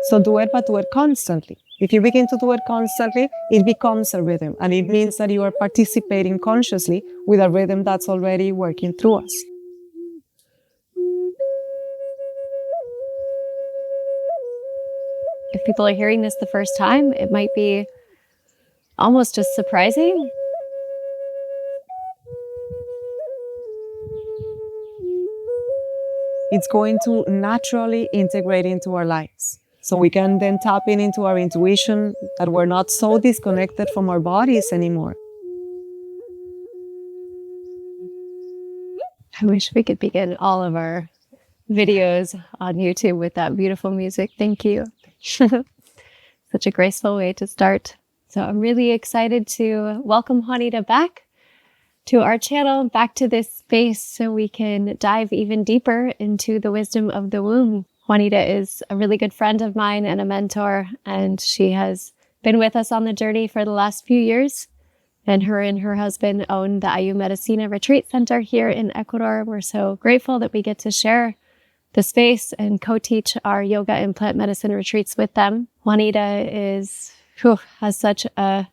So do it, but do it constantly. If you begin to do it constantly, it becomes a rhythm, and it means that you are participating consciously with a rhythm that's already working through us. If people are hearing this the first time, it might be almost just surprising. It's going to naturally integrate into our lives. So we can then tap into our intuition, that we're not so disconnected from our bodies anymore. I wish we could begin all of our videos on YouTube with that beautiful music. Thank you. Such a graceful way to start. So I'm really excited to welcome Juanita back to our channel, back to this space, so we can dive even deeper into the wisdom of the womb. Juanita is a really good friend of mine and a mentor, and she has been with us on the journey for the last few years. And her husband own the Ayllu Medicina Retreat Center here in Ecuador. We're so grateful that we get to share the space and co-teach our yoga and plant medicine retreats with them. Juanita has such a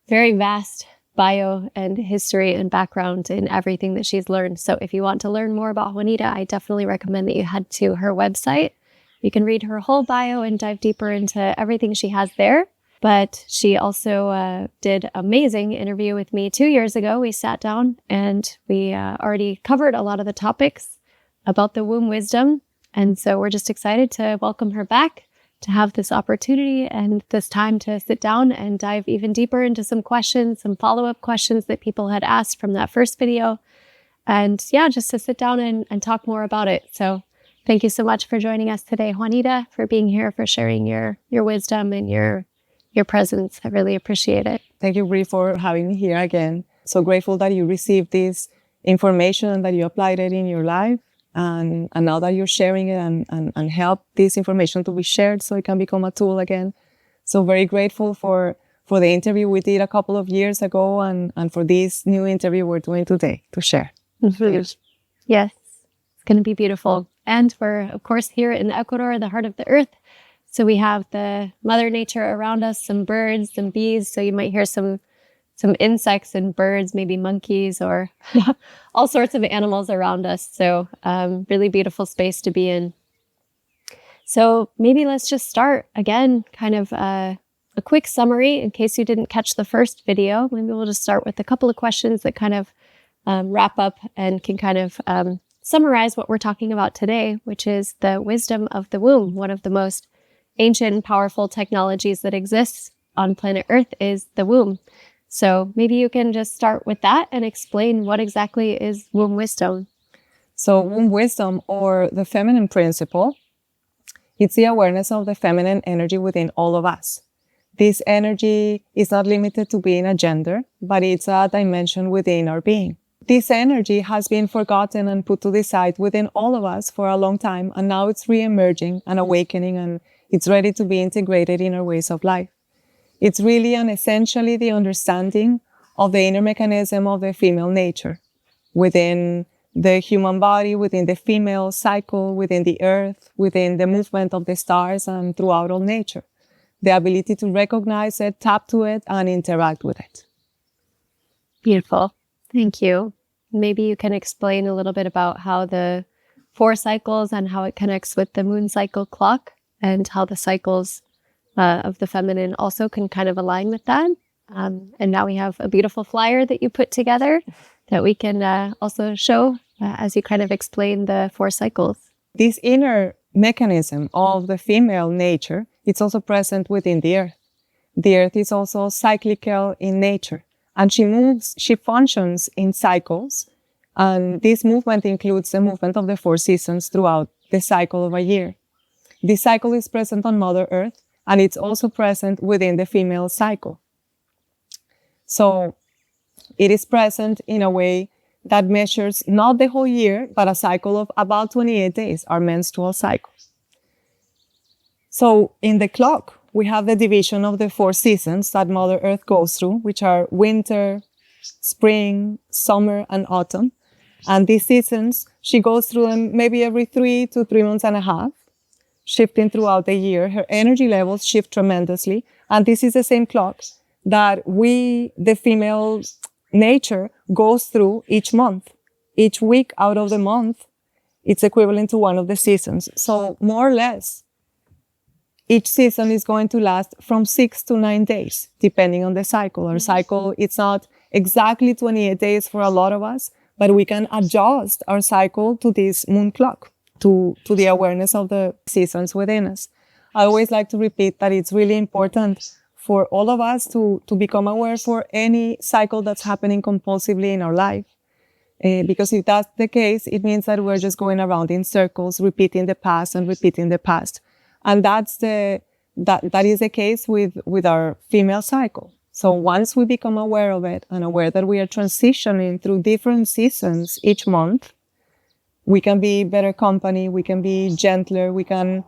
very vast bio and history and background in everything that she's learned. So if you want to learn more about Juanita, I definitely recommend that you head to her website. You can read her whole bio and dive deeper into everything she has there. But she also did an amazing interview with me 2 years ago. We sat down and we already covered a lot of the topics about the womb wisdom. And so we're just excited to welcome her back, to have this opportunity and this time to sit down and dive even deeper into some questions, some follow-up questions that people had asked from that first video. And yeah, just to sit down and talk more about it. So thank you so much for joining us today, Juanita, for being here, for sharing your wisdom and your presence. I really appreciate it. Thank you, Bre, for having me here again. So grateful that you received this information and that you applied it in your life. And now that you're sharing it and help this information to be shared so it can become a tool again. So very grateful for the interview we did a couple of years ago and for this new interview we're doing today to share. Mm-hmm. Yes, it's going to be beautiful. And we're, of course, here in Ecuador, the heart of the earth. So we have the Mother Nature around us, some birds, some bees. So you might hear some insects and birds, maybe monkeys or all sorts of animals around us. So really beautiful space to be in. So maybe let's just start again, kind of a quick summary in case you didn't catch the first video. Maybe we'll just start with a couple of questions that kind of wrap up and can kind of summarize what we're talking about today, which is the wisdom of the womb. One of the most ancient and powerful technologies that exists on planet Earth is the womb. So maybe you can just start with that and explain what exactly is womb wisdom. So womb wisdom, or the feminine principle, it's the awareness of the feminine energy within all of us. This energy is not limited to being a gender, but it's a dimension within our being. This energy has been forgotten and put to the side within all of us for a long time, and now it's re-emerging and awakening, and it's ready to be integrated in our ways of life. It's really and essentially the understanding of the inner mechanism of the female nature within the human body, within the female cycle, within the earth, within the movement of the stars, and throughout all nature. The ability to recognize it, tap to it, and interact with it. Beautiful. Thank you. Maybe you can explain a little bit about how the 4 cycles and how it connects with the moon cycle clock, and how the cycles of the feminine also can kind of align with that. And now we have a beautiful flyer that you put together that we can also show as you kind of explain the 4 cycles. This inner mechanism of the female nature, it's also present within the earth. The earth is also cyclical in nature, and she functions in cycles. And this movement includes the movement of the 4 seasons throughout the cycle of a year. This cycle is present on Mother Earth, and it's also present within the female cycle. So it is present in a way that measures not the whole year, but a cycle of about 28 days, our menstrual cycle. So in the clock, we have the division of the 4 seasons that Mother Earth goes through, which are winter, spring, summer, and autumn. And these seasons, she goes through them maybe every 3 to 3 months and a half. shifting throughout the year. Her energy levels shift tremendously. And this is the same clock that we, the female nature, goes through each month. Each week out of the month, it's equivalent to one of the seasons. So more or less, each season is going to last from 6 to 9 days, depending on the cycle. Our cycle, it's not exactly 28 days for a lot of us, but we can adjust our cycle to this moon clock, to the awareness of the seasons within us. I always like to repeat that it's really important for all of us to become aware for any cycle that's happening compulsively in our life. Because if that's the case, it means that we're just going around in circles, repeating the past and repeating the past. And that is the case with our female cycle. So once we become aware of it and aware that we are transitioning through different seasons each month, we can be better company, we can be gentler, we can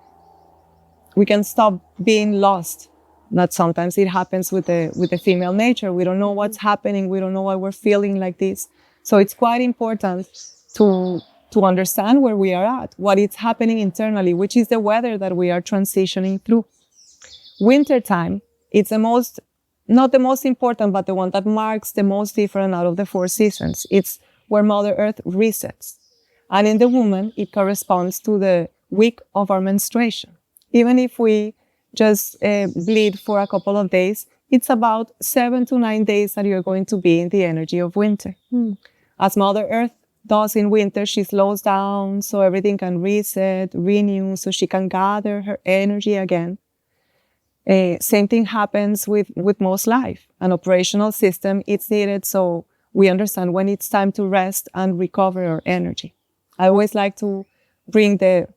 stop being lost. That sometimes it happens with the female nature. We don't know what's happening, we don't know why we're feeling like this. So it's quite important to understand where we are at, what is happening internally, which is the weather that we are transitioning through. Wintertime, it's not the most important, but the one that marks the most different out of the 4 seasons. It's where Mother Earth resets. And in the woman, it corresponds to the week of our menstruation. Even if we just bleed for a couple of days, it's about 7 to 9 days that you're going to be in the energy of winter. As Mother Earth does in winter, she slows down so everything can reset, renew, so she can gather her energy again. Same thing happens with most life. An operational system, it's needed so we understand when it's time to rest and recover our energy. I always like to bring the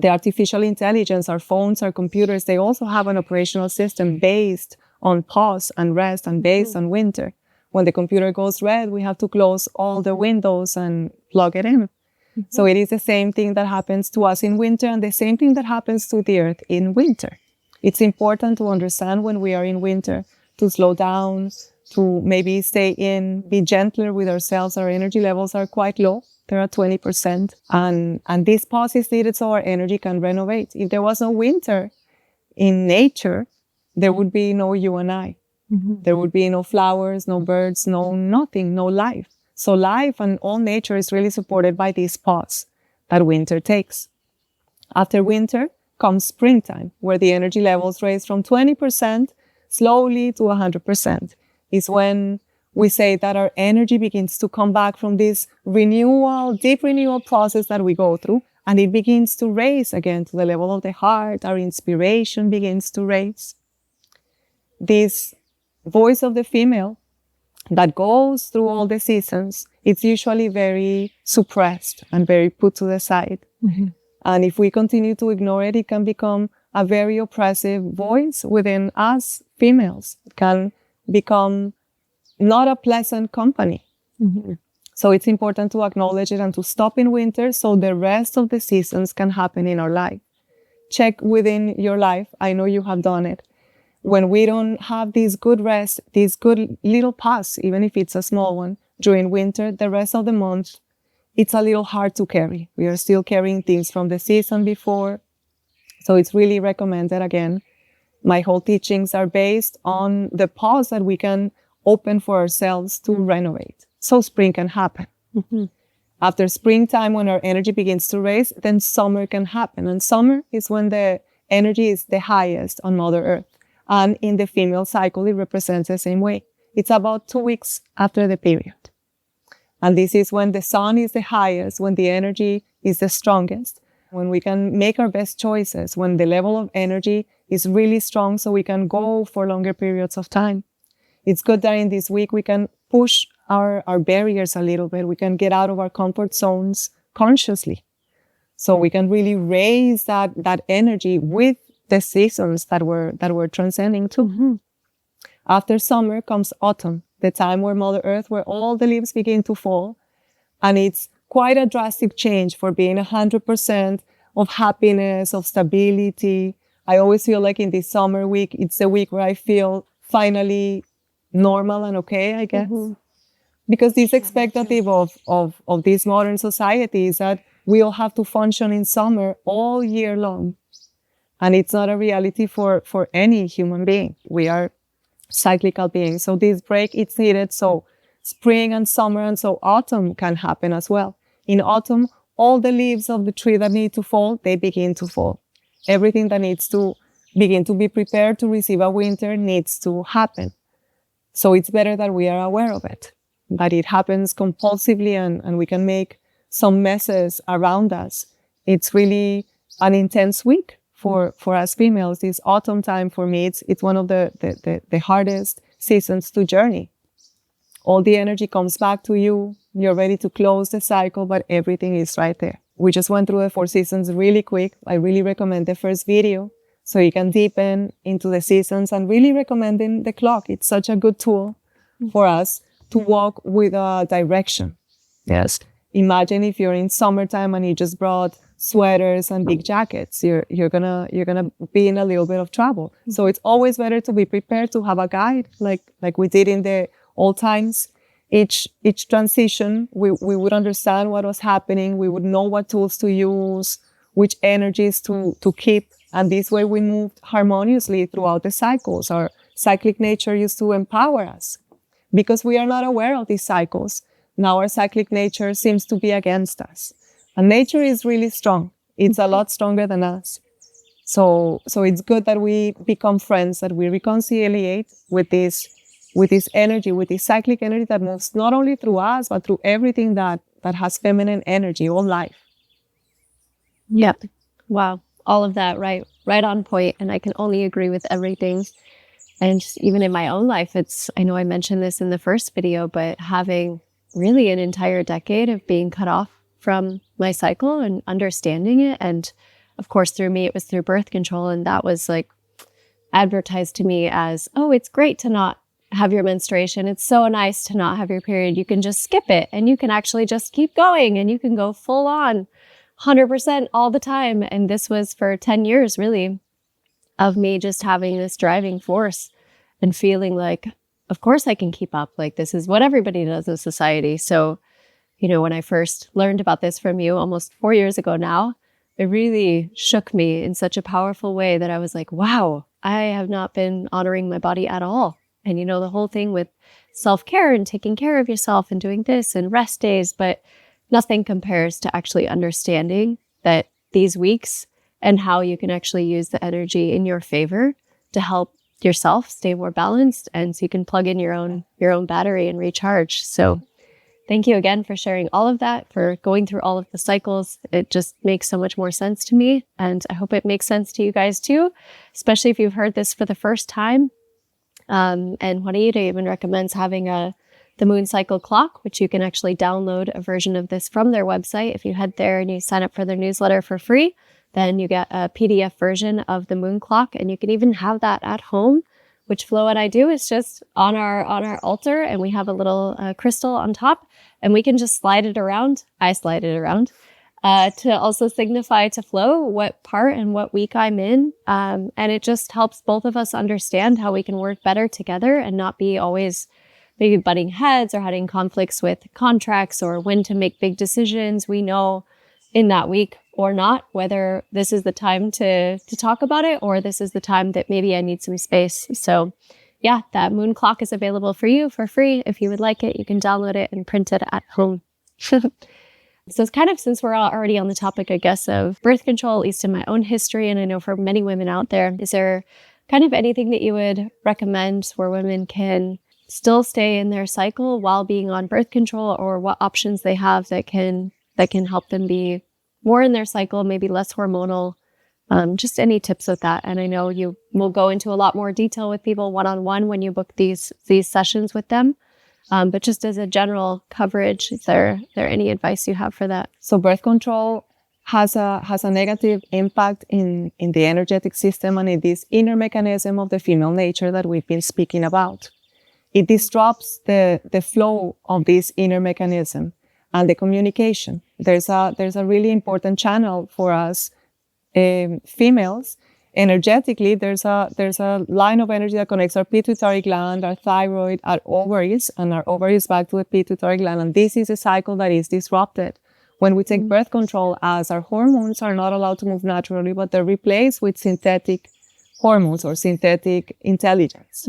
artificial intelligence, our phones, our computers, they also have an operational system based on pause and rest and based on winter. When the computer goes red, we have to close all the windows and plug it in. So it is the same thing that happens to us in winter and the same thing that happens to the earth in winter. It's important to understand when we are in winter, to slow down, to maybe stay in, be gentler with ourselves. Our energy levels are quite low. They're at 20%. And this pause is needed so our energy can renovate. If there was no winter in nature, there would be no you and I. There would be no flowers, no birds, no nothing, no life. So life and all nature is really supported by this pause that winter takes. After winter comes springtime, where the energy levels raise from 20% slowly to 100%. Is when we say that our energy begins to come back from this renewal, deep renewal process that we go through, and it begins to raise again to the level of the heart. Our inspiration begins to raise. This voice of the female that goes through all the seasons, it's usually very suppressed and very put to the side. And if we continue to ignore it, it can become a very oppressive voice within us females. It can become not a pleasant company. So it's important to acknowledge it and to stop in winter so the rest of the seasons can happen in our life. Check within your life. I know you have done it. When we don't have this good rest, this good little pause, even if it's a small one, during winter, the rest of the month, it's a little hard to carry. We are still carrying things from the season before. So it's really recommended. Again, my whole teachings are based on the pause that we can open for ourselves to renovate. So spring can happen. After springtime, when our energy begins to raise, then summer can happen. And summer is when the energy is the highest on Mother Earth. And in the female cycle, it represents the same way. It's about 2 weeks after the period. And this is when the sun is the highest, when the energy is the strongest, when we can make our best choices, when the level of energy is really strong so we can go for longer periods of time. It's good that in this week we can push our barriers a little bit. We can get out of our comfort zones consciously. So we can really raise that energy with the seasons that we're transcending to. After summer comes autumn, the time where Mother Earth, where all the leaves begin to fall. And it's quite a drastic change for being 100% of happiness, of stability. I always feel like in this summer week, it's the week where I feel finally normal and okay, I guess. Because this expectative of this modern society is that we all have to function in summer all year long. And it's not a reality for any human being. We are cyclical beings. So this break, it's needed so spring and summer and so autumn can happen as well. In autumn, all the leaves of the tree that need to fall, they begin to fall. Everything that needs to begin to be prepared to receive a winter needs to happen. So it's better that we are aware of it, that it happens compulsively and we can make some messes around us. It's really an intense week for us females. This autumn time for me, it's one of the hardest seasons to journey. All the energy comes back to you. You're ready to close the cycle, but everything is right there. We just went through the 4 seasons really quick. I really recommend the first video so you can deepen into the seasons, and really recommending the clock. It's such a good tool for us to walk with a direction. Yes. Imagine if you're in summertime and you just brought sweaters and big jackets, you're gonna be in a little bit of trouble. So it's always better to be prepared, to have a guide, like we did in the old times. Each transition, we would understand what was happening. We would know what tools to use, which energies to keep. And this way we moved harmoniously throughout the cycles. Our cyclic nature used to empower us. Because we are not aware of these cycles, now our cyclic nature seems to be against us. And nature is really strong. It's a lot stronger than us. So it's good that we become friends, that we reconciliate with this energy, with this cyclic energy that moves not only through us, but through everything that has feminine energy, all life. Yep. Wow. All of that, right on point. And I can only agree with everything. And just even in my own life, I know I mentioned this in the first video, but having really an entire decade of being cut off from my cycle and understanding it. And of course, through me, it was through birth control. And that was like advertised to me as, oh, it's great to not have your menstruation. It's so nice to not have your period. You can just skip it and you can actually just keep going and you can go full on 100% all the time. And this was for 10 years, really, of me just having this driving force and feeling like, of course I can keep up. Like, this is what everybody does in society. So, when I first learned about this from you almost 4 years ago now, it really shook me in such a powerful way that I was like, wow, I have not been honoring my body at all. And, the whole thing with self-care and taking care of yourself and doing this and rest days, but nothing compares to actually understanding that these weeks and how you can actually use the energy in your favor to help yourself stay more balanced, and so you can plug in your own battery and recharge. So thank you again for sharing all of that, for going through all of the cycles. It just makes so much more sense to me, and I hope it makes sense to you guys too, especially if you've heard this for the first time. And Juanita even recommends having the moon cycle clock, which you can actually download a version of this from their website. If you head there and you sign up for their newsletter for free, then you get a PDF version of the moon clock, and you can even have that at home, which Flo and I do. Is just on our altar, and we have a little crystal on top, and we can just slide it around. I slide it around to also signify to Flo what part and what week I'm in. And it just helps both of us understand how we can work better together and not be always maybe butting heads or having conflicts with contracts or when to make big decisions. We know in that week or not whether this is the time to talk about it, or this is the time that maybe I need some space. So yeah, that moon clock is available for you for free. If you would like it, you can download it and print it at home. So it's kind of, since we're already on the topic, I guess, of birth control, at least in my own history, and I know for many women out there, is there kind of anything that you would recommend where women can still stay in their cycle while being on birth control, or what options they have that can help them be more in their cycle, maybe less hormonal? Just any tips with that. And I know you will go into a lot more detail with people one-on-one when you book these sessions with them. But just as a general coverage, is there any advice you have for that? So birth control has a negative impact in the energetic system and in this inner mechanism of the female nature that we've been speaking about. It disrupts the flow of this inner mechanism and the communication. There's a really important channel for us females. Energetically, there's a line of energy that connects our pituitary gland, our thyroid, our ovaries, and our ovaries back to the pituitary gland. And this is a cycle that is disrupted when we take birth control, as our hormones are not allowed to move naturally, but they're replaced with synthetic hormones or synthetic intelligence.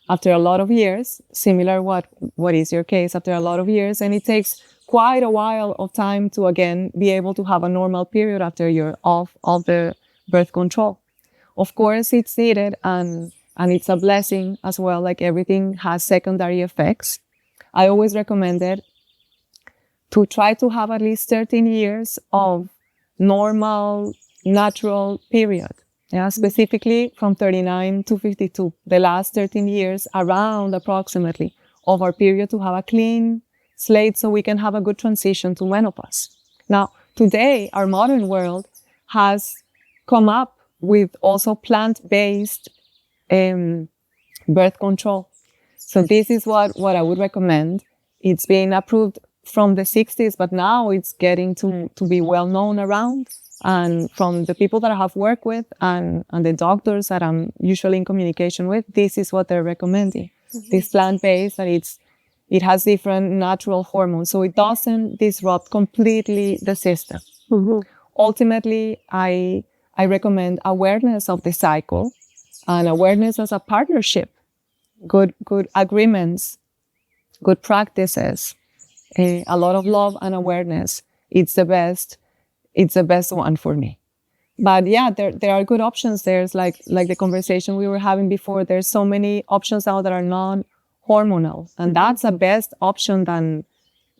After a lot of years, similar what is your case, after a lot of years, and it takes quite a while of time to again be able to have a normal period after you're off of the birth control. Of course, it's needed and it's a blessing as well. Like everything has secondary effects. I always recommend it to try to have at least 13 years of normal, natural period. Yeah, specifically from 39 to 52, the last 13 years around approximately of our period to have a clean slate so we can have a good transition to menopause. Now, today, our modern world has come up with also plant-based birth control. So this is what I would recommend. It's been approved from the 60s, but now it's getting to be well known around. And from the people that I have worked with and the doctors that I'm usually in communication with, this is what they're recommending. This plant-based, that it has different natural hormones, so it doesn't disrupt completely the system. Ultimately, I recommend awareness of the cycle and awareness as a partnership, good agreements, good practices, a lot of love and awareness. It's the best one for me. But yeah, there are good options. There's like the conversation we were having before. There's so many options out that are non-hormonal, and that's the best option than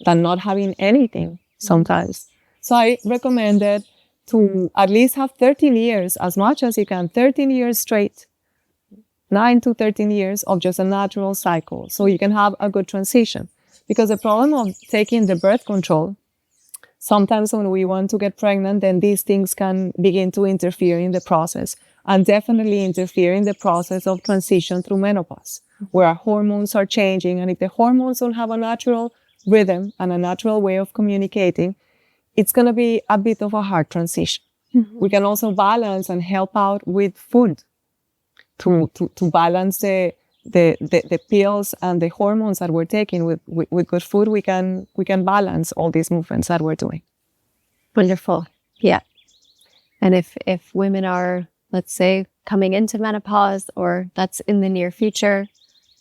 not having anything sometimes. So I recommend it to at least have 13 years, as much as you can, 13 years straight, 9 to 13 years of just a natural cycle, so you can have a good transition. Because the problem of taking the birth control, sometimes when we want to get pregnant, then these things can begin to interfere in the process, and definitely interfere in the process of transition through menopause, where our hormones are changing. And if the hormones don't have a natural rhythm and a natural way of communicating, it's going to be a bit of a hard transition. We can also balance and help out with food to balance the pills and the hormones that we're taking. With good food, we can balance all these movements that we're doing. Wonderful. Yeah. And if women are, let's say, coming into menopause, or that's in the near future,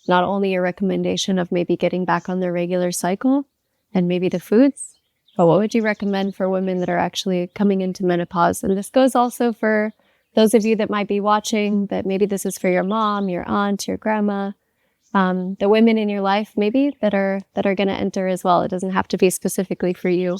not only a recommendation of maybe getting back on their regular cycle and maybe the foods, but what would you recommend for women that are actually coming into menopause? And this goes also for those of you that might be watching, that maybe this is for your mom, your aunt, your grandma, the women in your life maybe that are going to enter as well. It doesn't have to be specifically for you.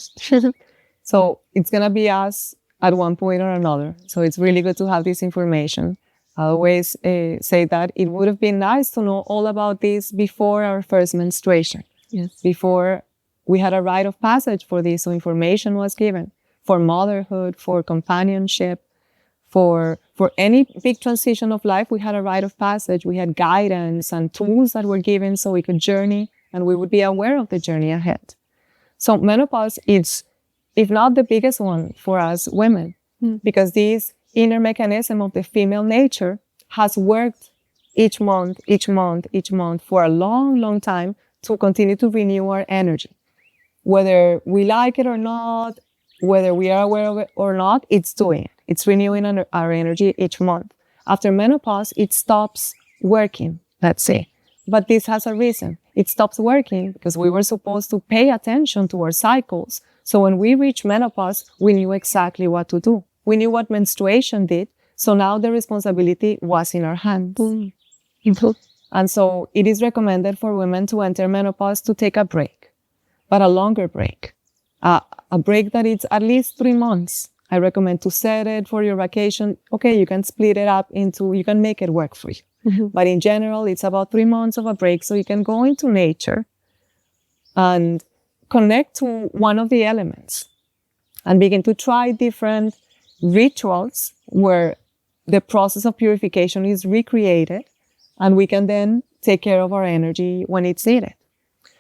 So it's going to be us at one point or another. So it's really good to have this information. I always say that it would have been nice to know all about this before our first menstruation. Yes. Before we had a rite of passage for this. So information was given for motherhood, for companionship, for any big transition of life. We had a rite of passage. We had guidance and tools that were given so we could journey and we would be aware of the journey ahead. So menopause is, if not the biggest one for us women, because this inner mechanism of the female nature has worked each month for a long, long time to continue to renew our energy. Whether we like it or not, whether we are aware of it or not, it's doing it. It's renewing our energy each month. After menopause, it stops working, let's say. But this has a reason. It stops working because we were supposed to pay attention to our cycles. So when we reach menopause, we knew exactly what to do. We knew what menstruation did. So now the responsibility was in our hands. And so it is recommended for women to enter menopause to take a break, but a longer break. A break that is at least 3 months. I recommend to set it for your vacation. Okay, you can split it up you can make it work for you. But in general, it's about 3 months of a break. So you can go into nature and connect to one of the elements and begin to try different rituals where the process of purification is recreated, and we can then take care of our energy when it's needed.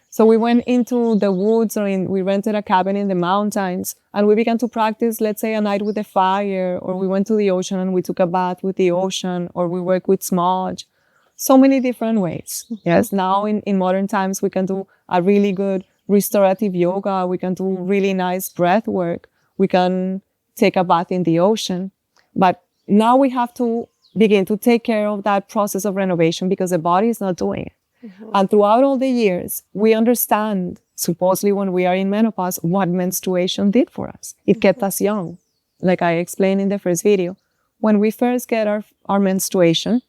So we went into the woods, we rented a cabin in the mountains, and we began to practice, let's say, a night with the fire, or we went to the ocean and we took a bath with the ocean, or we work with smudge. So many different ways. Yes, now in modern times, we can do a really good restorative yoga. We can do really nice breath work. We can take a bath in the ocean. But now we have to begin to take care of that process of renovation because the body is not doing it. And throughout all the years, we understand, supposedly when we are in menopause, what menstruation did for us. It kept us young. Like I explained in the first video, when we first get our menstruation,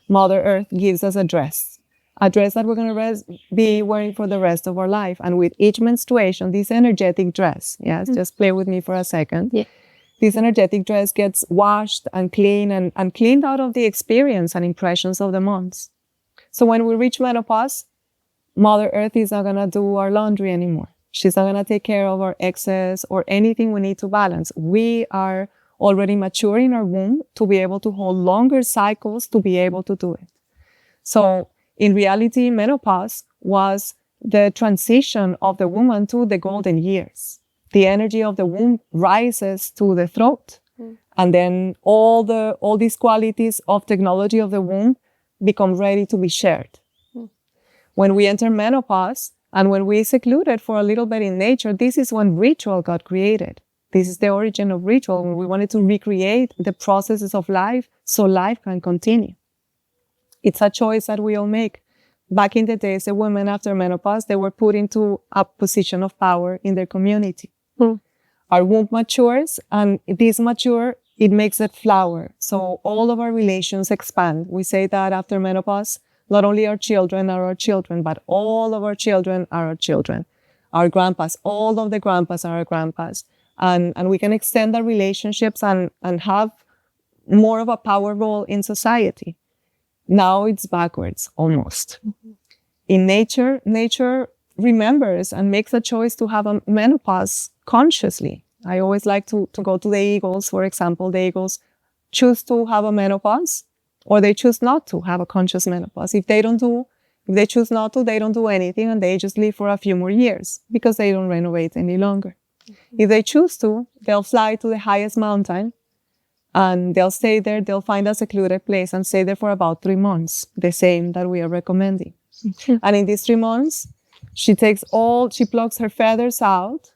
Mother Earth gives us a dress that we're going to be wearing for the rest of our life. And with each menstruation, this energetic dress, just play with me for a second. Yeah. This energetic dress gets washed and cleaned and cleaned out of the experience and impressions of the months. So when we reach menopause, Mother Earth is not going to do our laundry anymore. She's not going to take care of our excess or anything we need to balance. We are already mature in our womb to be able to hold longer cycles to be able to do it. So in reality, menopause was the transition of the woman to the golden years. The energy of the womb rises to the throat. And then all these qualities of technology of the womb become ready to be shared. When we enter menopause and when we secluded for a little bit in nature, this is when ritual got created. This is the origin of ritual, when we wanted to recreate the processes of life so life can continue. It's a choice that we all make. Back in the days, the women after menopause, they were put into a position of power in their community. Our womb matures, and this mature, it makes it flower. So all of our relations expand. We say that after menopause, not only our children are our children, but all of our children are our children. Our grandpas, all of the grandpas are our grandpas. And we can extend our relationships and have more of a power role in society. Now it's backwards, almost. In nature remembers and makes a choice to have a menopause consciously. I always like to go to the eagles, for example. The eagles choose to have a menopause, or they choose not to have a conscious menopause. If they choose not to, they don't do anything, and they just live for a few more years because they don't renovate any longer. If they choose to, they'll fly to the highest mountain and they'll stay there. They'll find a secluded place and stay there for about 3 months, the same that we are recommending. And in these 3 months, she plucks her feathers out,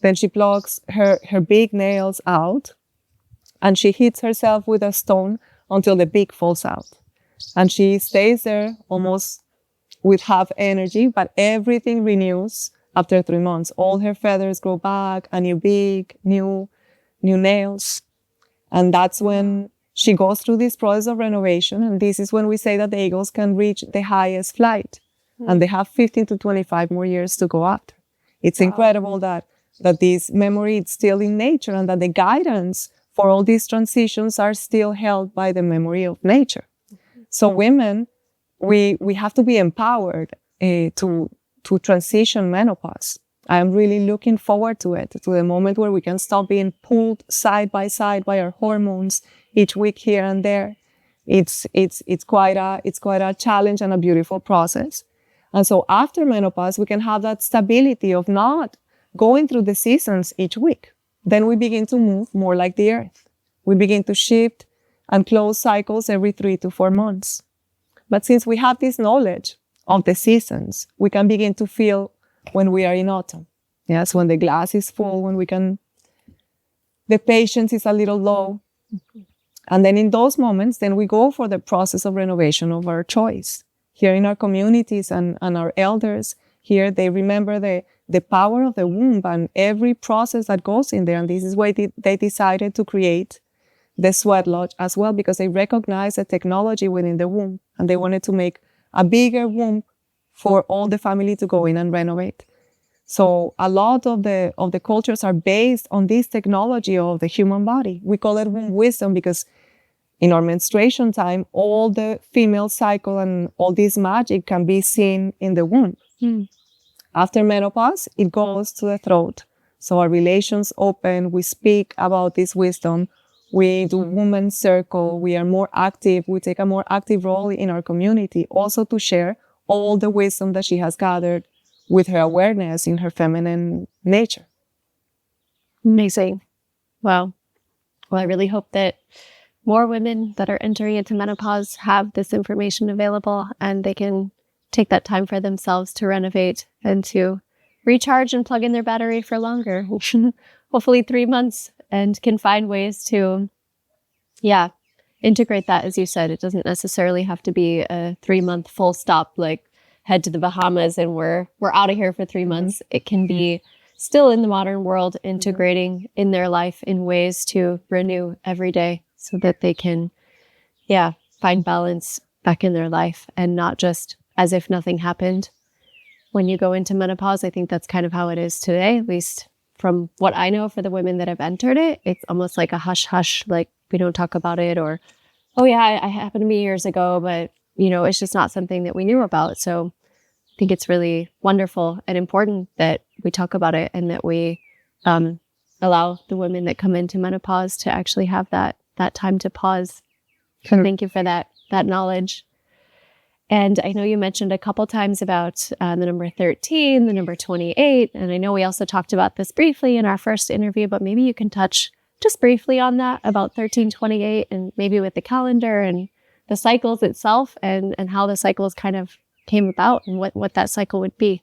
then she plucks her big nails out, and she hits herself with a stone until the beak falls out. And she stays there almost with half energy, but everything renews after 3 months. All her feathers grow back, a new beak, new nails. And that's when she goes through this process of renovation. And this is when we say that the eagles can reach the highest flight. And they have 15 to 25 more years to go after. It's incredible that this memory is still in nature, and that the guidance for all these transitions are still held by the memory of nature. So women, we have to be empowered to transition menopause. I am really looking forward to it, to the moment where we can stop being pulled side by side by our hormones each week here and there. It's quite a challenge and a beautiful process. And so after menopause, we can have that stability of not going through the seasons each week. Then we begin to move more like the earth. We begin to shift and close cycles every 3 to 4 months. But since we have this knowledge of the seasons, we can begin to feel when we are in autumn. Yes, when the glass is full, the patience is a little low. And then in those moments, then we go for the process of renovation of our choice. Here in our communities and our elders, here they remember the power of the womb and every process that goes in there. And this is why they decided to create the sweat lodge as well, because they recognize the technology within the womb, and they wanted to make a bigger womb for all the family to go in and renovate. So a lot of the cultures are based on this technology of the human body. We call it womb wisdom because in our menstruation time, all the female cycle and all this magic can be seen in the womb. After menopause, it goes to the throat. So our relations open, we speak about this wisdom, we do women's circle, we are more active, we take a more active role in our community, also to share all the wisdom that she has gathered with her awareness in her feminine nature. Amazing. Wow. Well, I really hope that more women that are entering into menopause have this information available and they can take that time for themselves to renovate and to recharge and plug in their battery for longer, hopefully 3 months, and can find ways to, integrate that. As you said, it doesn't necessarily have to be a 3-month full stop, like head to the Bahamas and we're out of here for 3 months. It can be still in the modern world, integrating in their life in ways to renew every day so that they can, find balance back in their life and not just as if nothing happened. When you go into menopause, I think that's kind of how it is today, at least from what I know for the women that have entered it. It's almost like a hush hush, like we don't talk about it, or, oh yeah, it happened to me years ago, but it's just not something that we knew about. So I think it's really wonderful and important that we talk about it and that we allow the women that come into menopause to actually have that time to pause. So thank you for that knowledge. And I know you mentioned a couple times about the number 13, the number 28. And I know we also talked about this briefly in our first interview, but maybe you can touch just briefly on that, about 1328, and maybe with the calendar and the cycles itself, and how the cycles kind of came about and what that cycle would be.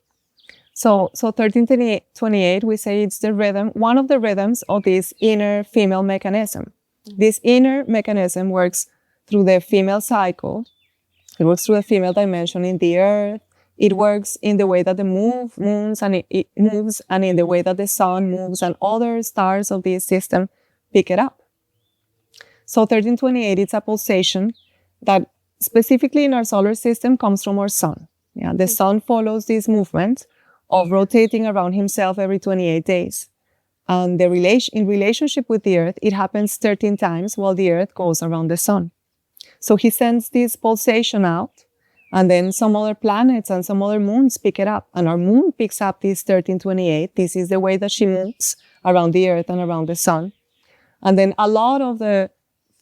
So 1328, we say it's the rhythm, one of the rhythms of this inner female mechanism. This inner mechanism works through the female cycle. It works through the female dimension in the earth. It works in the way that the moon moves, and it moves, and in the way that the sun moves, and other stars of this system pick it up. So 1328, it's a pulsation that specifically in our solar system comes from our sun. Yeah, the sun follows this movement of rotating around himself every 28 days. And in relationship with the earth, it happens 13 times while the earth goes around the sun. So he sends this pulsation out, and then some other planets and some other moons pick it up. And our moon picks up this 1328. This is the way that she moves around the earth and around the sun. And then a lot of the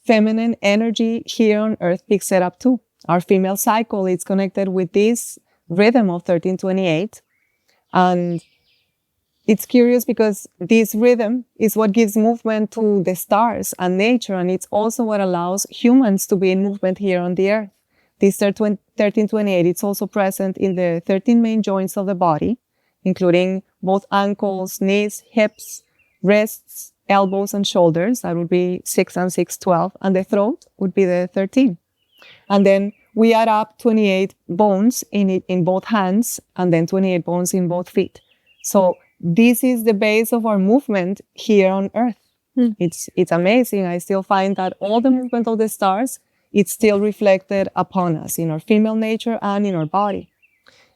feminine energy here on earth picks it up too. Our female cycle is connected with this rhythm of 1328. And it's curious because this rhythm is what gives movement to the stars and nature, and it's also what allows humans to be in movement here on the earth. This 1328, it's also present in the 13 main joints of the body, including both ankles, knees, hips, wrists, elbows, and shoulders. That would be 6 and 6, 12, and the throat would be the 13. And then we add up 28 bones in both hands, and then 28 bones in both feet. So this is the base of our movement here on earth. It's amazing. I still find that all the movement of the stars, it's still reflected upon us in our female nature and in our body.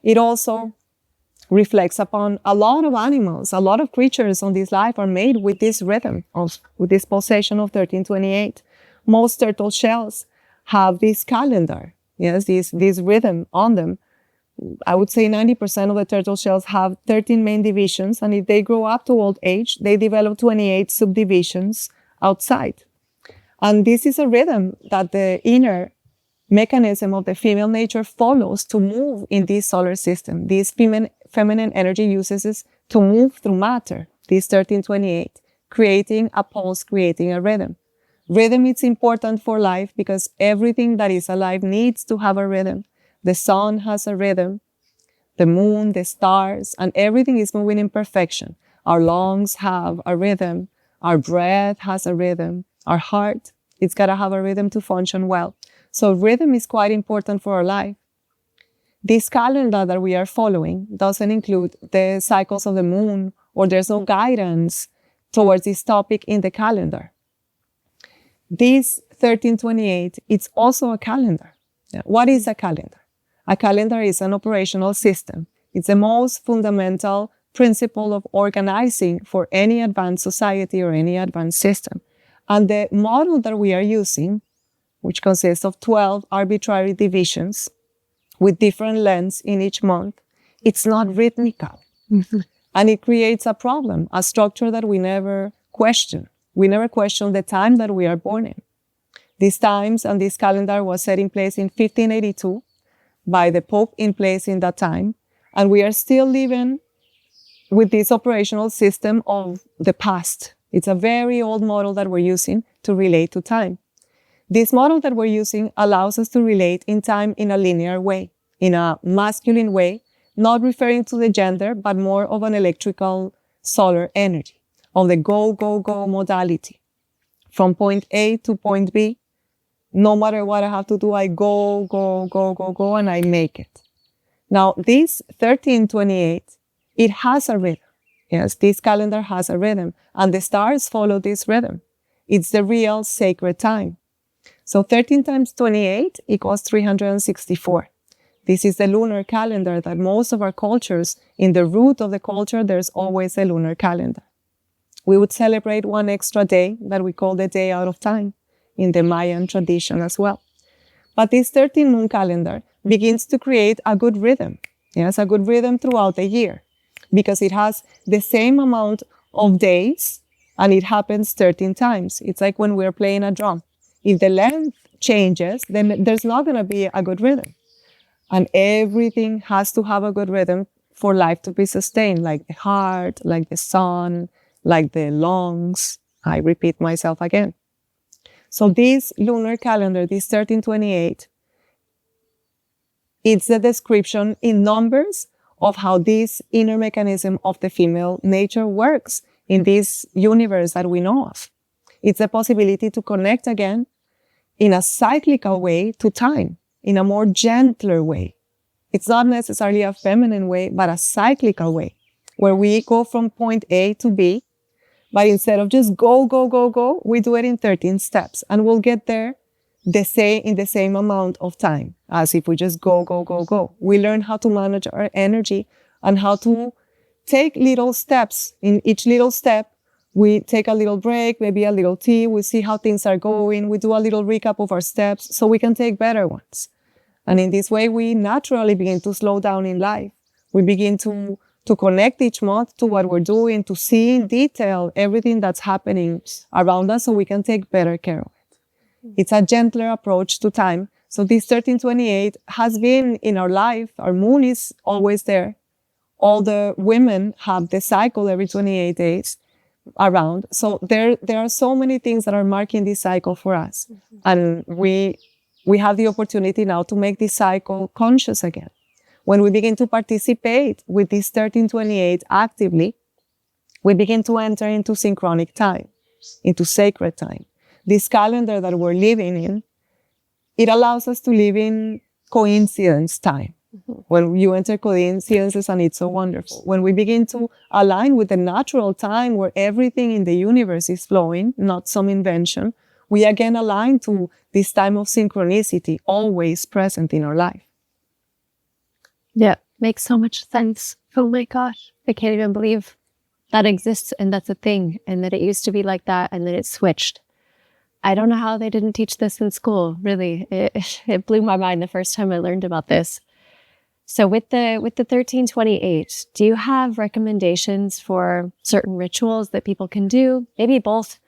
It also reflects upon a lot of animals. A lot of creatures on this life are made with this rhythm, with this pulsation of 1328. Most turtle shells have this calendar, yes, this rhythm on them. I would say 90% of the turtle shells have 13 main divisions, and if they grow up to old age, they develop 28 subdivisions outside. And this is a rhythm that the inner mechanism of the female nature follows to move in this solar system. This feminine energy uses it to move through matter, this 1328, creating a pulse, creating a rhythm. Rhythm is important for life because everything that is alive needs to have a rhythm. The sun has a rhythm, the moon, the stars, and everything is moving in perfection. Our lungs have a rhythm. Our breath has a rhythm. Our heart, it's got to have a rhythm to function well. So rhythm is quite important for our life. This calendar that we are following doesn't include the cycles of the moon, or there's no guidance towards this topic in the calendar. This 1328, it's also a calendar. What is a calendar? A calendar is an operational system. It's the most fundamental principle of organizing for any advanced society or any advanced system. And the model that we are using, which consists of 12 arbitrary divisions with different lengths in each month, it's not rhythmical. And it creates a problem, a structure that we never question. We never question the time that we are born in. These times and this calendar was set in place in 1582 by the Pope in place in that time. And we are still living with this operational system of the past. It's a very old model that we're using to relate to time. This model that we're using allows us to relate in time in a linear way, in a masculine way, not referring to the gender, but more of an electrical solar energy of the go, go, go modality. From point A to point B, no matter what I have to do, I go, go, go, go, go, and I make it. Now, this 1328, it has a rhythm. Yes, this calendar has a rhythm, and the stars follow this rhythm. It's the real sacred time. So 13 times 28 equals 364. This is the lunar calendar that most of our cultures, in the root of the culture, there's always a lunar calendar. We would celebrate one extra day that we call the day out of time in the Mayan tradition as well. But this 13 moon calendar begins to create a good rhythm. Yes, a good rhythm throughout the year, because it has the same amount of days and it happens 13 times. It's like when we're playing a drum. If the length changes, then there's not going to be a good rhythm. And everything has to have a good rhythm for life to be sustained, like the heart, like the sun, like the lungs. I repeat myself again. So this lunar calendar, this 1328, it's the description in numbers of how this inner mechanism of the female nature works in this universe that we know of. It's a possibility to connect again in a cyclical way to time, in a more gentler way. It's not necessarily a feminine way, but a cyclical way, where we go from point A to B, but instead of just go, go, go, go, we do it in 13 steps, and we'll get there in the same amount of time as if we just go, go, go, go. We learn how to manage our energy and how to take little steps. In each little step, we take a little break, maybe a little tea. We see how things are going. We do a little recap of our steps so we can take better ones. And in this way, we naturally begin to slow down in life. We begin to connect each month to what we're doing, to see in detail everything that's happening around us so we can take better care of it. It's a gentler approach to time. So this 1328 has been in our life. Our moon is always there. All the women have the cycle every 28 days around. So there are so many things that are marking this cycle for us. Mm-hmm. And we have the opportunity now to make this cycle conscious again. When we begin to participate with this 1328 actively, we begin to enter into synchronic time, into sacred time. This calendar that we're living in, it allows us to live in coincidence time. Mm-hmm. When you enter coincidences, and it's so wonderful. When we begin to align with the natural time where everything in the universe is flowing, not some invention, we again align to this time of synchronicity, always present in our life. Yeah, makes so much sense. Oh my gosh, I can't even believe that exists and that's a thing, and that it used to be like that and then it switched. I don't know how they didn't teach this in school, really. It blew my mind the first time I learned about this. So with the 1328, do you have recommendations for certain rituals that people can do? Maybe both,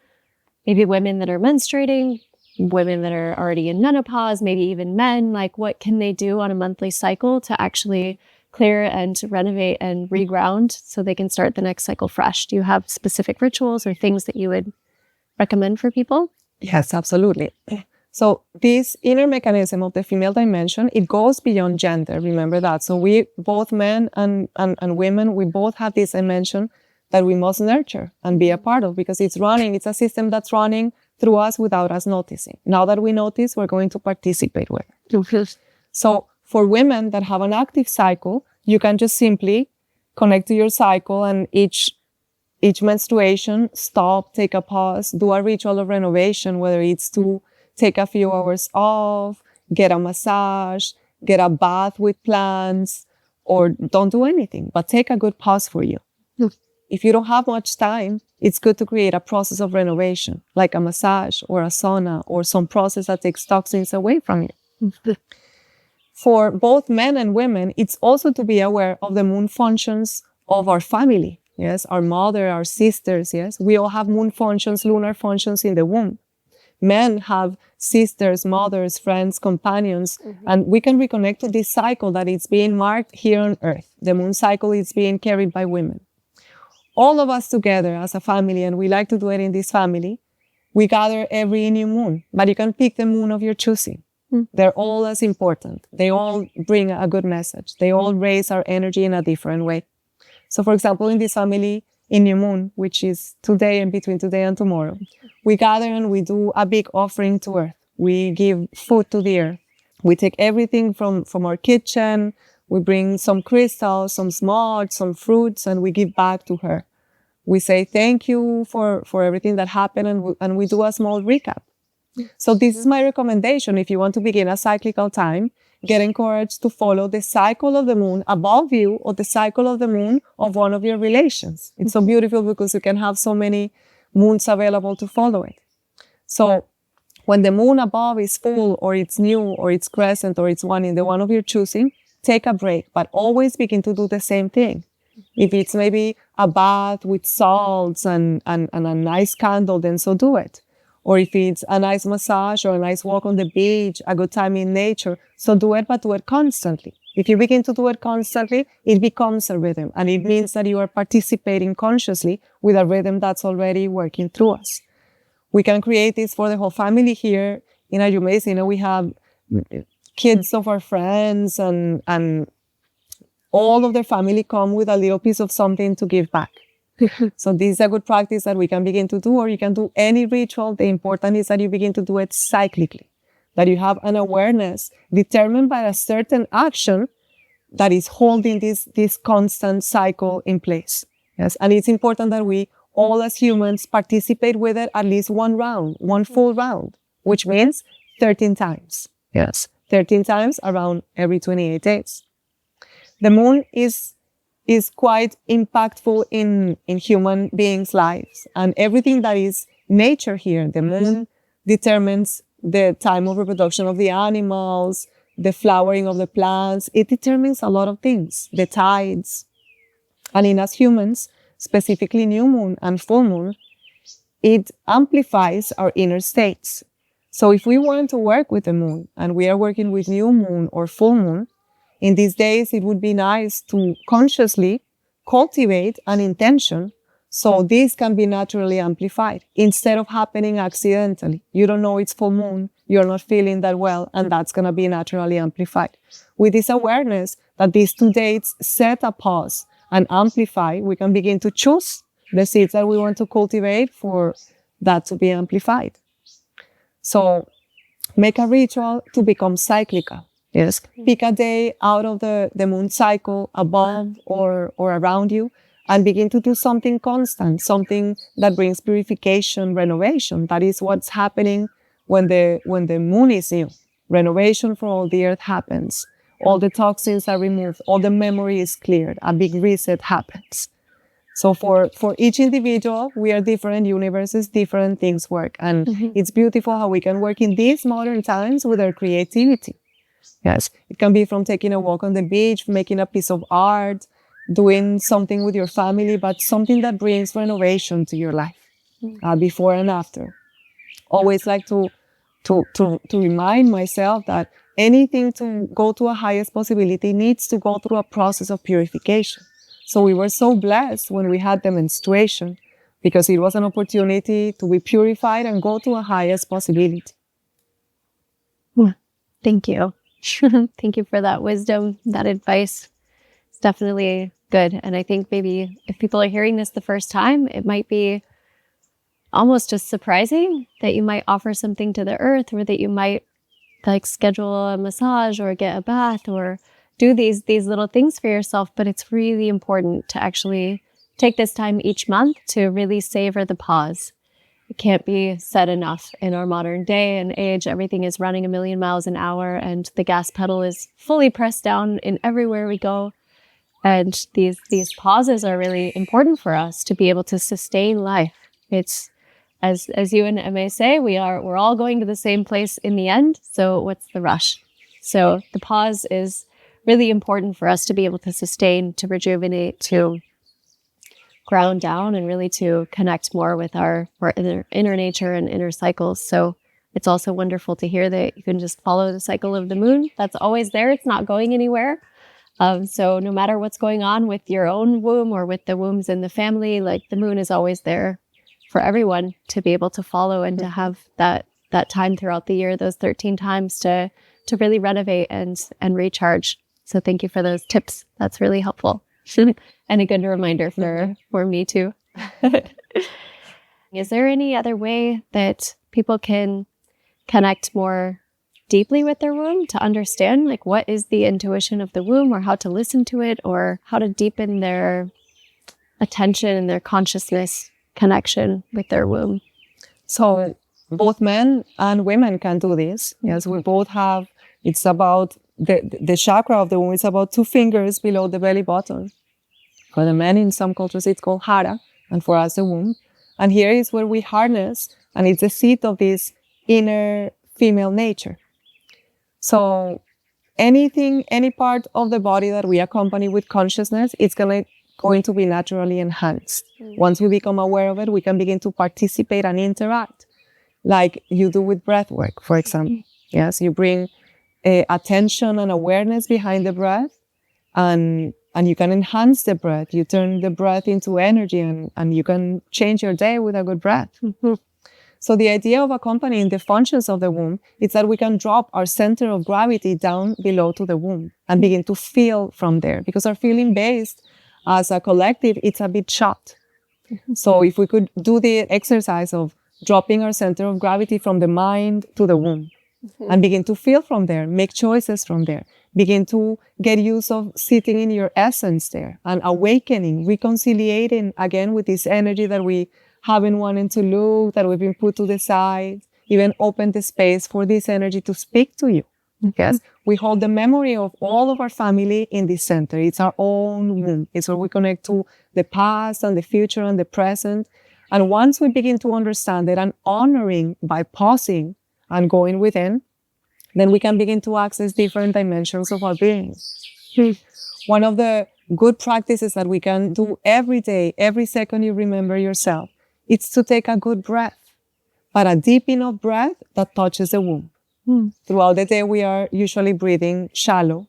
maybe women that are menstruating, women that are already in menopause, maybe even men. Like, what can they do on a monthly cycle to actually clear and to renovate and reground so they can start the next cycle fresh? Do you have specific rituals or things that you would recommend for people? Yes, absolutely. So this inner mechanism of the female dimension, it goes beyond gender. Remember that. So we, both men and women, we both have this dimension that we must nurture and be a part of, because it's a system that's running through us without us noticing. Now that we notice, we're going to participate with it. So for women that have an active cycle, you can just simply connect to your cycle, and each menstruation, stop, take a pause, do a ritual of renovation, whether it's to take a few hours off, get a massage, get a bath with plants, or don't do anything, but take a good pause for you. If you don't have much time, it's good to create a process of renovation, like a massage or a sauna or some process that takes toxins away from you. For both men and women, it's also to be aware of the moon functions of our family. Yes, our mother, our sisters, yes. We all have moon functions, lunar functions in the womb. Men have sisters, mothers, friends, companions, and we can reconnect to this cycle that is being marked here on Earth. The moon cycle is being carried by women. All of us together as a family, and we like to do it in this family, we gather every new moon, but you can pick the moon of your choosing. They're all as important. They all bring a good message. They all raise our energy in a different way. So for example, in this family, in new moon, which is today and between today and tomorrow, we gather and we do a big offering to earth. We give food to the earth. We take everything from our kitchen. We bring some crystals, some smudge, some fruits, and we give back to her. We say thank you for everything that happened, and we do a small recap. So this is my recommendation. If you want to begin a cyclical time, get encouraged to follow the cycle of the moon above you or the cycle of the moon of one of your relations. It's so beautiful because you can have so many moons available to follow it. So when the moon above is full or it's new or it's crescent or it's one in the one of your choosing, take a break, but always begin to do the same thing. If it's maybe a bath with salts and a nice candle, then so do it. Or if it's a nice massage or a nice walk on the beach, a good time in nature, so do it, but do it constantly. If you begin to do it constantly, it becomes a rhythm, and it means that you are participating consciously with a rhythm that's already working through us. We can create this for the whole family here in Ayllu Medicina. We have kids of our friends and all of their family come with a little piece of something to give back. So this is a good practice that we can begin to do, or you can do any ritual. The important is that you begin to do it cyclically, that you have an awareness determined by a certain action that is holding this constant cycle in place. Yes. And it's important that we all as humans participate with it at least one round, one full round, which means 13 times. Yes. 13 times around every 28 days. The moon is quite impactful in human beings' lives, and everything that is nature here. The moon determines the time of reproduction of the animals, the flowering of the plants. It determines a lot of things, the tides. And in us humans, specifically new moon and full moon, it amplifies our inner states. So if we want to work with the moon and we are working with new moon or full moon, in these days, it would be nice to consciously cultivate an intention so this can be naturally amplified instead of happening accidentally. You don't know it's full moon, you're not feeling that well, and that's going to be naturally amplified. With this awareness that these two dates set a pause and amplify, we can begin to choose the seeds that we want to cultivate for that to be amplified. So make a ritual to become cyclical. Yes. Pick a day out of the moon cycle above or around you and begin to do something constant, something that brings purification, renovation. That is what's happening when the moon is new. Renovation for all the earth happens. All the toxins are removed. All the memory is cleared. A big reset happens. So for each individual, we are different universes, different things work. And it's beautiful how we can work in these modern times with our creativity. Yes, it can be from taking a walk on the beach, making a piece of art, doing something with your family, but something that brings renovation to your life, before and after. Always like to remind myself that anything to go to a highest possibility needs to go through a process of purification. So we were so blessed when we had the menstruation because it was an opportunity to be purified and go to a highest possibility. Thank you. Thank you for that wisdom, that advice. It's definitely good. And I think maybe if people are hearing this the first time, it might be almost just surprising that you might offer something to the earth, or that you might like schedule a massage or get a bath or do these little things for yourself. But it's really important to actually take this time each month to really savor the pause. It can't be said enough. In our modern day and age, everything is running a million miles an hour and the gas pedal is fully pressed down in everywhere we go. And these pauses are really important for us to be able to sustain life. It's, as you and Emma say, we're all going to the same place in the end. So what's the rush? So the pause is really important for us to be able to sustain, to rejuvenate, to ground down, and really to connect more with our inner nature and inner cycles. So it's also wonderful to hear that you can just follow the cycle of the moon. That's always there. It's not going anywhere. So no matter what's going on with your own womb or with the wombs in the family, like the moon is always there for everyone to be able to follow and to have that that time throughout the year, those 13 times to really renovate and recharge. So thank you for those tips. That's really helpful. And a good reminder for me too. Is there any other way that people can connect more deeply with their womb to understand like what is the intuition of the womb, or how to listen to it, or how to deepen their attention and their consciousness connection with their womb? So both men and women can do this. Yes, we both have, it's about the chakra of the womb is about 2 fingers below the belly button. For the men in some cultures, it's called hara, and for us, the womb. And here is where we harness, and it's the seat of this inner female nature. So anything, any part of the body that we accompany with consciousness, it's going to be naturally enhanced. Once we become aware of it, we can begin to participate and interact, like you do with breath work, for example. Yes, you bring attention and awareness behind the breath, and you can enhance the breath. You turn the breath into energy, and you can change your day with a good breath. Mm-hmm. So the idea of accompanying the functions of the womb is that we can drop our center of gravity down below to the womb and begin to feel from there, because our feeling based as a collective, it's a bit short. Mm-hmm. So if we could do the exercise of dropping our center of gravity from the mind to the womb, mm-hmm. and begin to feel from there, make choices from there, begin to get used of sitting in your essence there and awakening, reconciliating again with this energy that we haven't wanted to look, that we've been put to the side, even open the space for this energy to speak to you. Yes, we hold the memory of all of our family in this center. It's our own womb. It's where we connect to the past and the future and the present. And once we begin to understand it and honoring by pausing and going within, then we can begin to access different dimensions of our being. One of the good practices that we can do every day, every second you remember yourself, it's to take a good breath, but a deep enough breath that touches the womb. Throughout the day, we are usually breathing shallow.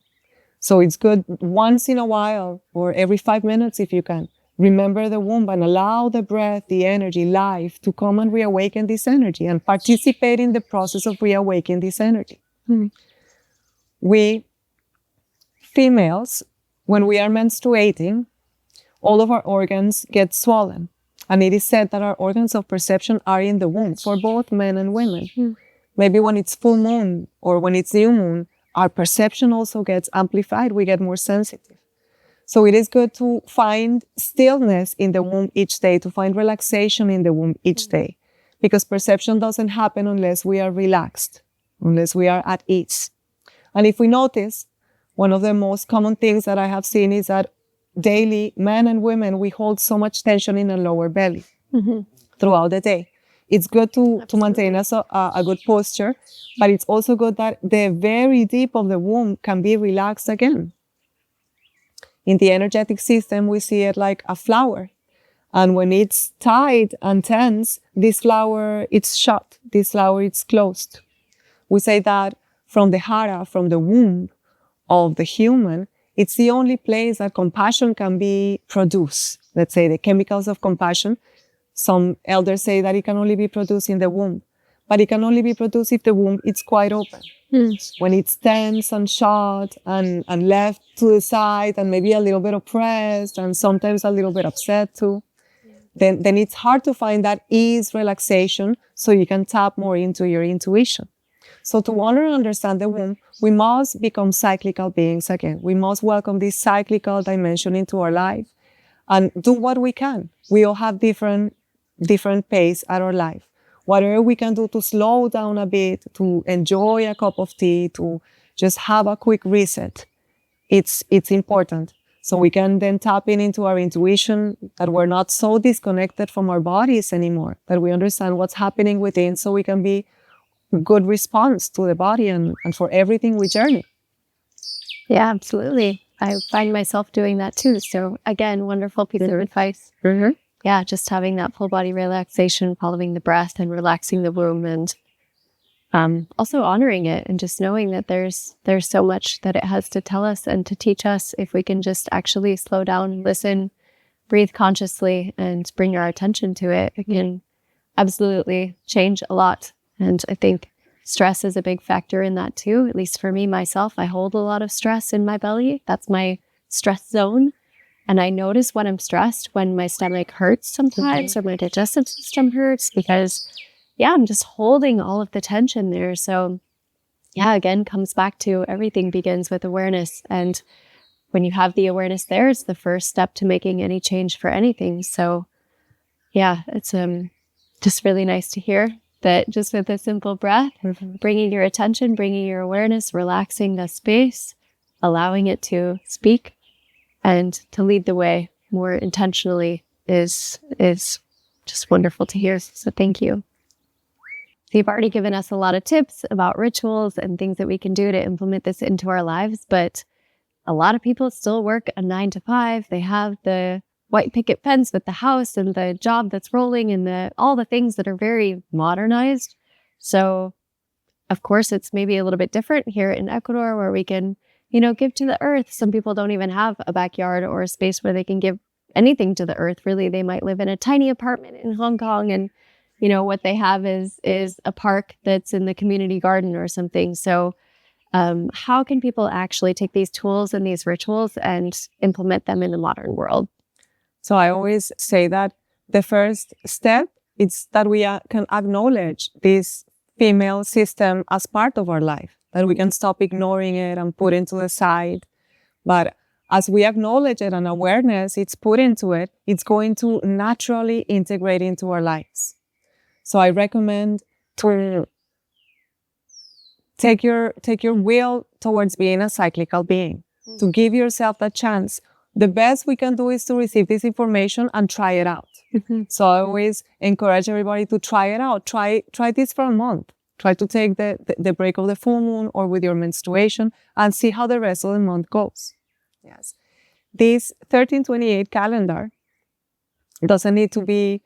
So it's good once in a while, or every 5 minutes if you can, remember the womb and allow the breath, the energy, life to come and reawaken this energy and participate in the process of reawakening this energy. We females, when we are menstruating, all of our organs get swollen. And it is said that our organs of perception are in the womb for both men and women. Maybe when it's full moon or when it's new moon, our perception also gets amplified. We get more sensitive. So it is good to find stillness in the womb each day, to find relaxation in the womb each day, because perception doesn't happen unless we are relaxed, unless we are at ease. And if we notice, one of the most common things that I have seen is that daily, men and women, we hold so much tension in the lower belly throughout the day. It's good to maintain a good posture, but it's also good that the very deep of the womb can be relaxed again. In the energetic system, we see it like a flower. And when it's tight and tense, this flower, it's shut. This flower, it's closed. We say that from the hara, from the womb of the human, it's the only place that compassion can be produced. Let's say the chemicals of compassion. Some elders say that it can only be produced in the womb, but it can only be produced if the womb is quite open. When it's tense and shut and left to the side and maybe a little bit oppressed and sometimes a little bit upset too, then it's hard to find that ease, relaxation, so you can tap more into your intuition. So to honor and understand the womb, we must become cyclical beings again. We must welcome this cyclical dimension into our life and do what we can. We all have different pace at our life. Whatever we can do to slow down a bit, to enjoy a cup of tea, to just have a quick reset, it's important. So we can then tap into our intuition, that we're not so disconnected from our bodies anymore, that we understand what's happening within, so we can be good response to the body and for everything we journey. Yeah, absolutely. I find myself doing that too. So again, wonderful piece of advice. Yeah, just having that full body relaxation, following the breath and relaxing the womb, and also honoring it and just knowing that there's so much that it has to tell us and to teach us if we can just actually slow down, listen, breathe consciously, and bring our attention to it. It can absolutely change a lot And I think stress is a big factor in that too. At least for me, myself, I hold a lot of stress in my belly. That's my stress zone. And I notice when I'm stressed, when my stomach hurts sometimes or my digestive system hurts because, I'm just holding all of the tension there. So, again, comes back to everything begins with awareness. And when you have the awareness there, it's the first step to making any change for anything. So, it's just really nice to hear that just with a simple breath, bringing your attention, bringing your awareness, relaxing the space, allowing it to speak, and to lead the way more intentionally is just wonderful to hear. So thank you. So you've already given us a lot of tips about rituals and things that we can do to implement this into our lives, but a lot of people still work a 9 to 5. They have the white picket fence with the house and the job that's rolling and all the things that are very modernized. So of course, it's maybe a little bit different here in Ecuador where we can give to the earth. Some people don't even have a backyard or a space where they can give anything to the earth. Really, they might live in a tiny apartment in Hong Kong and, what they have is a park that's in the community garden or something. So how can people actually take these tools and these rituals and implement them in the modern world? So I always say that the first step is that we can acknowledge this female system as part of our life, that we can stop ignoring it and put it to the side. But as we acknowledge it and awareness it's put into it, it's going to naturally integrate into our lives. So I recommend to take your will towards being a cyclical being, to give yourself that chance. The best we can do is to receive this information and try it out. So I always encourage everybody to try it out. Try this for a month. Try to take the break of the full moon or with your menstruation and see how the rest of the month goes. Yes. This 1328 calendar doesn't need to be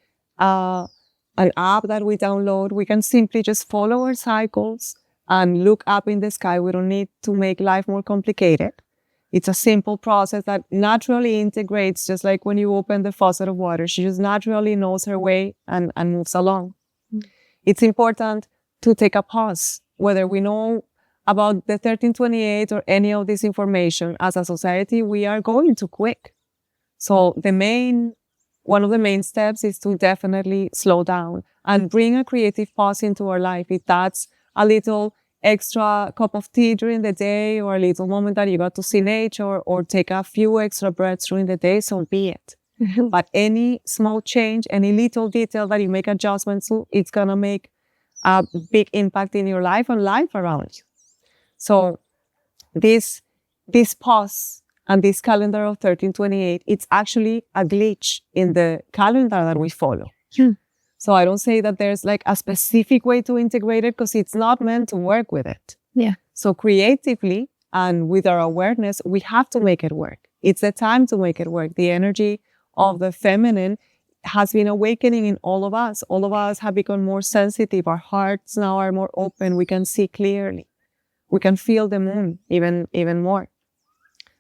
an app that we download. We can simply just follow our cycles and look up in the sky. We don't need to make life more complicated. It's a simple process that naturally integrates, just like when you open the faucet of water. She just naturally knows her way and moves along. It's important to take a pause, whether we know about the 1328 or any of this information. As a society, we are going too quick. So one of the main steps is to definitely slow down and bring a creative pause into our life. If that's a little extra cup of tea during the day or a little moment that you got to see nature or take a few extra breaths during the day, so be it. But any small change, any little detail that you make adjustments to, it's going to make a big impact in your life and life around you. So this pause and this calendar of 1328, it's actually a glitch in the calendar that we follow. So I don't say that there's like a specific way to integrate it because it's not meant to work with it. Yeah. So creatively and with our awareness, we have to make it work. It's the time to make it work. The energy of the feminine has been awakening in all of us. All of us have become more sensitive. Our hearts now are more open. We can see clearly. We can feel the moon even more.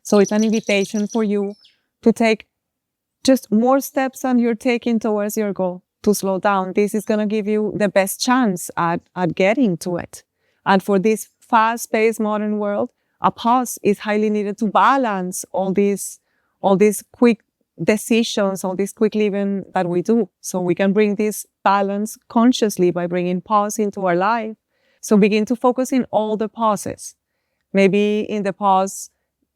So it's an invitation for you to take just more steps than you're taking towards your goal, to slow down. This is going to give you the best chance at getting to it. And for this fast-paced modern world, a pause is highly needed to balance all these quick decisions, all this quick living that we do. So we can bring this balance consciously by bringing pause into our life. So begin to focus in all the pauses. Maybe in the pause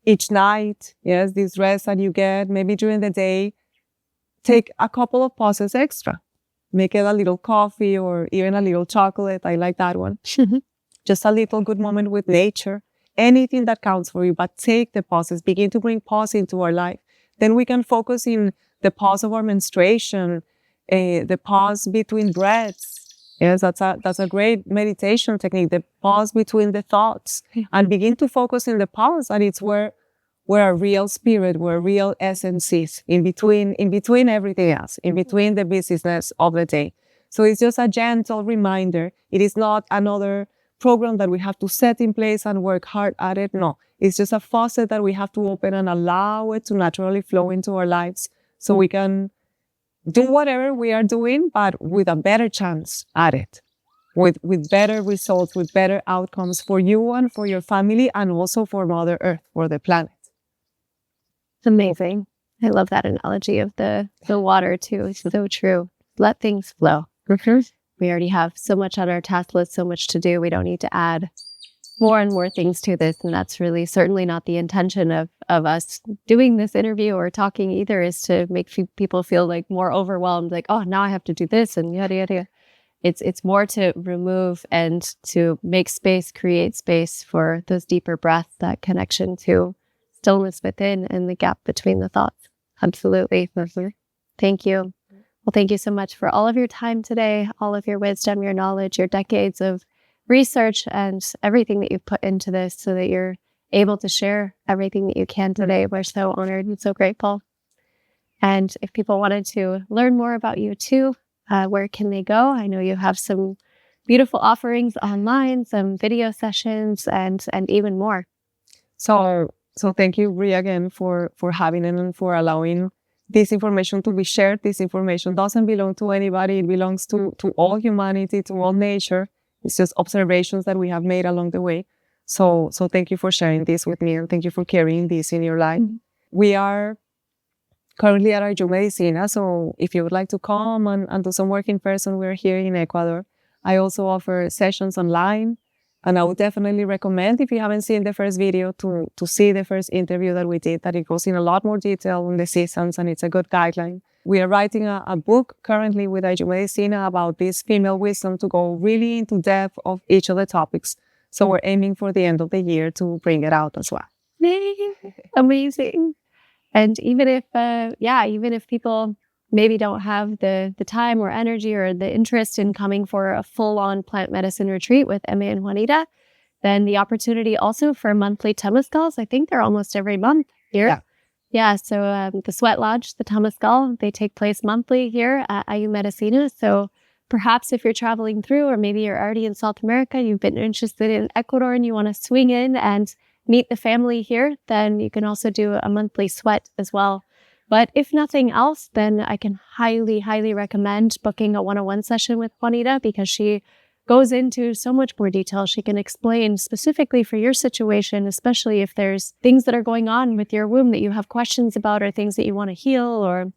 each night, yes, this rest that you get. Maybe during the day, take a couple of pauses extra. Make it a little coffee or even a little chocolate. I like that one. Just a little good moment with nature. Anything that counts for you, but take the pauses. Begin to bring pause into our life. Then we can focus in the pause of our menstruation, the pause between breaths. Yes, that's a great meditation technique. The pause between the thoughts, and begin to focus in the pause. And it's where a real spirit, where real essence is, in between everything else, in between the busyness of the day. So it's just a gentle reminder. It is not another program that we have to set in place and work hard at it. No, it's just a faucet that we have to open and allow it to naturally flow into our lives so we can do whatever we are doing, but with a better chance at it. with better results, with better outcomes for you and for your family, and also for Mother Earth, for the planet. It's amazing. I love that analogy of the water too. It's so true. Let things flow. We already have so much on our task list, so much to do. We don't need to add more and more things to this. And that's really certainly not the intention of us doing this interview or talking either, is to make people feel like more overwhelmed, like, oh, now I have to do this and yada, yada, yada. It's more to remove and to make space, create space for those deeper breaths, that connection to stillness within and the gap between the thoughts. Absolutely. Thank you. Well, thank you so much for all of your time today, all of your wisdom, your knowledge, your decades of research, and everything that you've put into this so that you're able to share everything that you can today. We're so honored and so grateful. And if people wanted to learn more about you too, where can they go? I know you have some beautiful offerings online, some video sessions, and even more. So thank you, Bre, again for having it and for allowing this information to be shared. This information doesn't belong to anybody. It belongs to all humanity, to all nature. It's just observations that we have made along the way. So thank you for sharing this with me, and thank you for carrying this in your life. Mm-hmm. We are currently at Ayllu Medicina, so if you would like to come and do some work in person, we're here in Ecuador. I also offer sessions online, and I would definitely recommend, if you haven't seen the first video, to see the first interview that we did, that it goes in a lot more detail on the seasons, and it's a good guideline. We are writing a book currently with Ayllu Medicina about this female wisdom, to go really into depth of each of the topics. So we're aiming for the end of the year to bring it out as well. Amazing. And even if people maybe don't have the time or energy or the interest in coming for a full-on plant medicine retreat with Emma and Juanita, then the opportunity also for monthly temazcals. I think they're almost every month here. Yeah. So the Sweat Lodge, the temazcal, they take place monthly here at Ayllu Medicina. So perhaps if you're traveling through, or maybe you're already in South America, you've been interested in Ecuador and you want to swing in and meet the family here, then you can also do a monthly sweat as well. But if nothing else, then I can highly, highly recommend booking a one-on-one session with Juanita, because she goes into so much more detail. She can explain specifically for your situation, especially if there's things that are going on with your womb that you have questions about, or things that you want to heal, or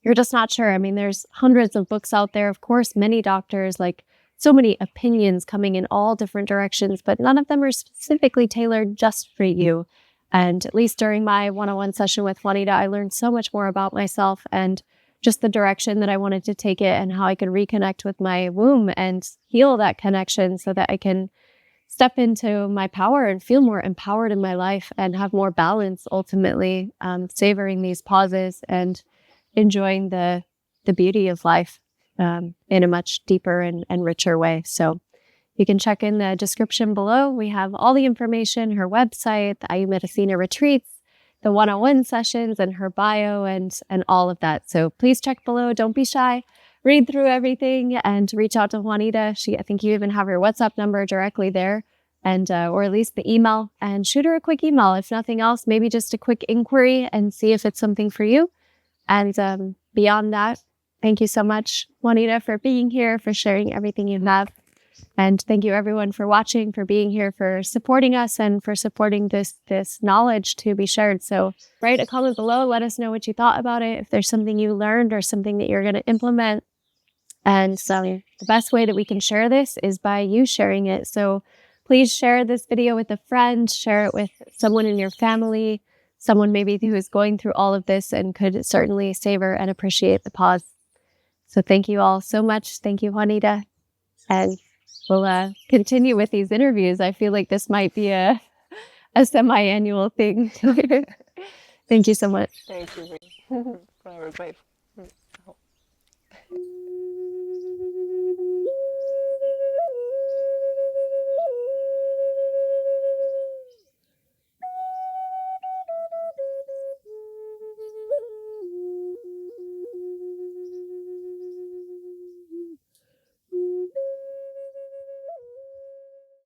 you're just not sure. I mean, there's hundreds of books out there, of course, many doctors, like so many opinions coming in all different directions, but none of them are specifically tailored just for you. And at least during my one-on-one session with Juanita, I learned so much more about myself and just the direction that I wanted to take it, and how I could reconnect with my womb and heal that connection so that I can step into my power and feel more empowered in my life and have more balance, ultimately, savoring these pauses and enjoying the beauty of life in a much deeper and richer way. So you can check in the description below. We have all the information, her website, the Ayllu Medicina retreats, the one-on-one sessions, and her bio, and all of that. So please check below. Don't be shy. Read through everything and reach out to Juanita. I think you even have her WhatsApp number directly there, and or at least the email, and shoot her a quick email. If nothing else, maybe just a quick inquiry and see if it's something for you. And beyond that, thank you so much, Juanita, for being here, for sharing everything you have. And thank you, everyone, for watching, for being here, for supporting us, and for supporting this knowledge to be shared. So write a comment below. Let us know what you thought about it, if there's something you learned or something that you're going to implement. And the best way that we can share this is by you sharing it. So please share this video with a friend, share it with someone in your family, someone maybe who is going through all of this and could certainly savor and appreciate the pause. So thank you all so much. Thank you, Juanita. And we'll continue with these interviews. I feel like this might be a semi-annual thing. Thank you so much. Thank you. Forever grateful.